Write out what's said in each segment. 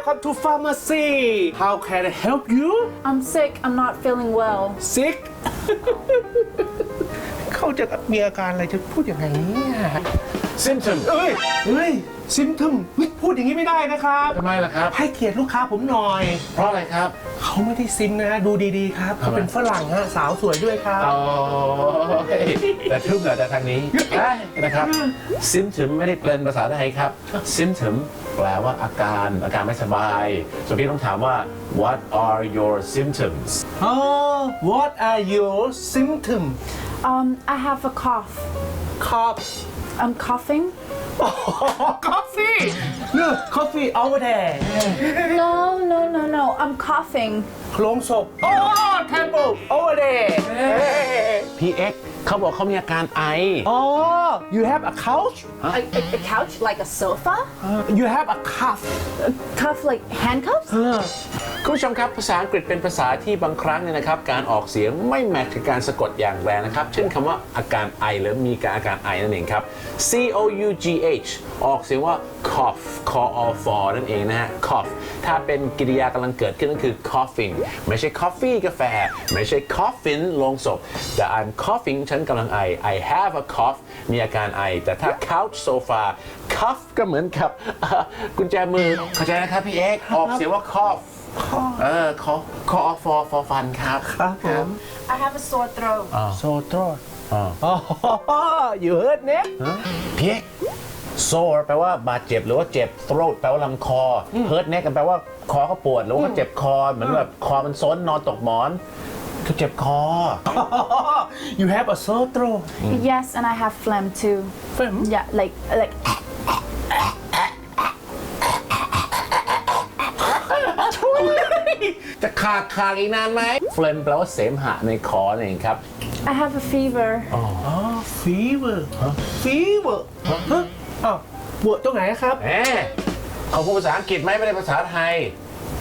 Welcome to pharmacy. How can I help you? I'm sick. I'm not feeling well. Sick? เขาจะมีอาการอะไรจะพูดยังไงเนี่ย symptom เฮ้ย symptom พูดอย่างนี้ไม่ได้นะครับ ทำไมล่ะครับ ให้เกียรติลูกค้าผมหน่อย เพราะอะไรครับ เขาไม่ได้ซิมนะ ดูดีๆครับเขาเป็นฝรั่งฮะสาวสวยด้วยครับ อ๋อแต่ทึ่งแต่ทางนี้ได้นะครับ symptom ไม่ได้เป็นภาษาไทยครับ symptom แปลว่าอาการไม่สบายส่วนพี่ต้องถามว่า what are your symptoms What are your symptoms? I have a cough. Cough. I'm coughing. Coffee. Look, coffee over there. No. I'm coughing. โคลงศพ Oh, table over there. พี่เอ็กเขาบอกเขามีอาการไอ Oh, you have a couch? A couch like a sofa? You have a cuff. Cuff like handcuffs? คุณผู้ชมครับภาษาอังกฤษเป็นภาษาที่บางครั้งเนี่ยนะครับการออกเสียงไม่แมทกับการสะกดอย่างแรงนะครับเช่นคำว่าอาการไอหรือมีอาการไอนั่นเองครับ C O U G H ออกเสียงว่า cough cough นั่นเองนะฮะ cough ถ้าเป็นกริยากำลังเกิดขึ้นนั่นคือ coughing ไม่ใช่ coffee กาแฟไม่ใช่ coffin โลงศพแต่ I'm coughing ฉันกำลังไอ I have a cough มีอาการไอแต่ถ้า couch sofa cuff ก็เหมือนกับกุญแจมือเข้าใจนะครับพี่เอกออกเสียงว่า cough call for fun ครับ ครับผม I have a sore throat. So throat. You heard neck? พี่เอก sore แปลว่าบาดเจ็บหรือว่าเจ็บ throat แปลว่าลำคอ hurt neck แปลว่าคอเขาปวดหรือว่าเจ็บคอเหมือนแบบคอมันซ้นนอนตกหมอนเขาเจ็บคอ You have a sore throat. Yes, and I have phlegm too. Phlegm? Yeah, like. จะคากอีกนานไหม phlegm แปลว่าเสมหะในคอนั่นเองครับ I have a fever. Fever. Fever. อ้าวปวดตรงไหนครับ แหมเขาพูดภาษาอังกฤษไหมไม่ได้ภาษาไทย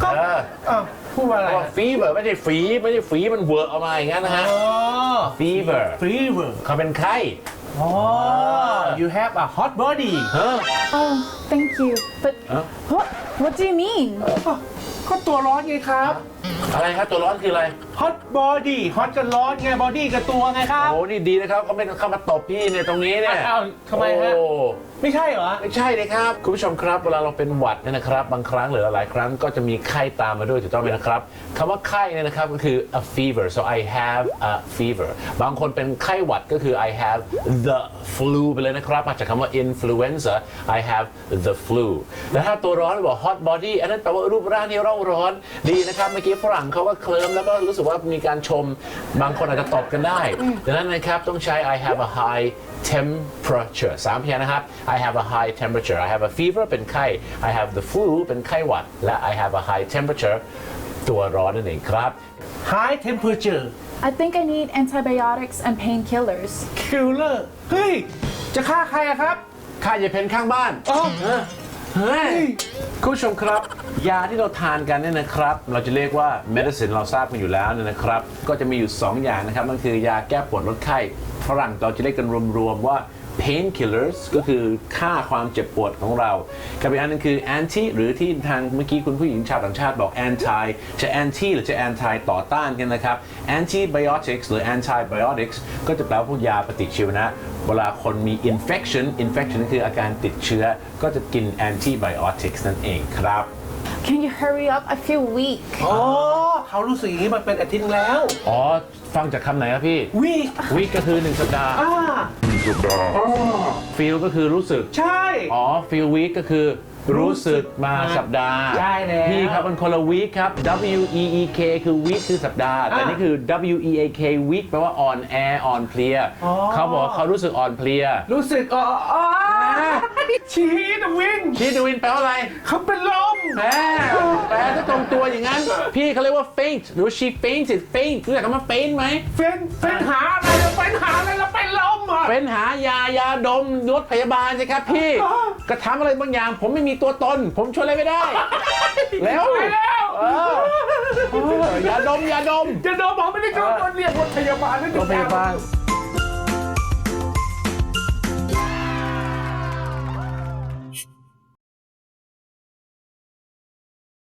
ก็ เออ พูดว่าอะไร ว่า fever ไม่ใช่ฝีมันเวอร์ออกมาอย่างนั้นนะฮะ fever Fever. เขาเป็นไข้ You have a hot body. Oh, thank you. But what do you mean? ก็ตัวร้อนไงครับ อะไรครับตัวร้อนคืออะไร Hot body Hot ก็ร้อนไง body ก็ตัวไงครับ โอ้นี่ดีนะครับเขาไม่เข้ามาตบพี่เนี่ยตรงนี้เนี่ย อ้าวทำไมฮะ โอ้ ไม่ใช่เหรอ ไม่ใช่เลยครับคุณผู้ชมครับเวลาเราเป็นหวัดเนี่ยนะครับบางครั้งหรือหลายครั้งก็จะมีไข้ตามมาด้วยถูกต้องไหมนะครับคำว่าไข้เนี่ยนะครับก็คือ a fever so I have a fever บางคนเป็นไข้หวัดก็คือ I have the flu ไปเลยนะครับมาจากคำว่า influenza I have the flu แล้วถ้าตัวร้อนบอก hot body อันนั้นแปลว่ารูปร่างที่เร่าร้อนดีนะครับเมื่อกี้ฝรั่งเขาก็เคลิ้มแล้วก็รู้สึกว่ามีการชมบางคนอาจจะตบกันได้ดังนั้นนะครับต้องใช้ I have a high temperature 3 พยางค์นะครับ I have a high temperature I have a fever เป็นไข้ I have the flu เป็นไข้หวัดและ I have a high temperature ตัวร้อนนั่นเองครับ High temperature I think I need antibiotics and painkillers. Killer เฮ้ย จะฆ่าใครอะครับ ค่ายาเพนข้างบ้าน อ๋อ เฮ้ยคุณผู้ชมครับ ยาที่เราทานกันเนี่ยนะครับ เราจะเรียกว่า medicine เราทราบกันอยู่แล้วเนี่ยนะครับ ก็จะมีอยู่ 2 อย่างนะครับนั่นคือยาแก้ปวดลดไข้ฝรั่งเราจะเรียกกันรวมๆว่า painkillers ก็คือฆ่าความเจ็บปวดของเรากับอีกอันนึงคือ anti หรือที่ทางเมื่อกี้คุณผู้หญิงชาวต่างชาติบอก anti จะ anti หรือจะ anti ต่อต้านกันนะครับ antibiotics หรือ antibiotics ก็จะแปลว่าพวกยาปฏิชีวนะเวลาคนมี infection ก็คืออาการติดเชื้อก็จะกิน antibiotics นั่นเองครับ Can you hurry up? I feel weak. อ๋อเขารู้สึกอย่างนี้มันเป็นอาทิตย์แล้ว อ๋อฟังจากคำไหนครับพี่ Weak week ก็คือ1 สัปดาห์ feel ก็คือรู้สึก ใช่ อ๋อ feel week ก็คือรู้สึกมาสัปดาห์ ใช่แล้ว พี่ครับมันคนละ week ครับ W E E K คือ week คือสัปดาห์ แต่นี่คือ W E A K week แปลว่าอ่อนแออ่อนเพลียเขาบอกว่าเขารู้สึกอ่อนเพลีย รู้สึกชี้ตะวิน ชีดวินแปลว่าอะไร เขาเป็นลม แปลถ้าตรงตัวอย่างนั้น พี่เขาเรียกว่า faint หรือ she fainted faint รู้จักคำว่า faint ไหม เป็นหาอะไรแล้วเป็นลมอ่ะ เป็นหายาดมรถพยาบาลสิครับพี่กระทำอะไรบางอย่างผมไม่มีตัวตน ผมช่วยอะไรไม่ได้ แล้วยาดม จะโดนบอกไม่ได้โดนเรียกรถพยาบาลนั่น รถพยาบาล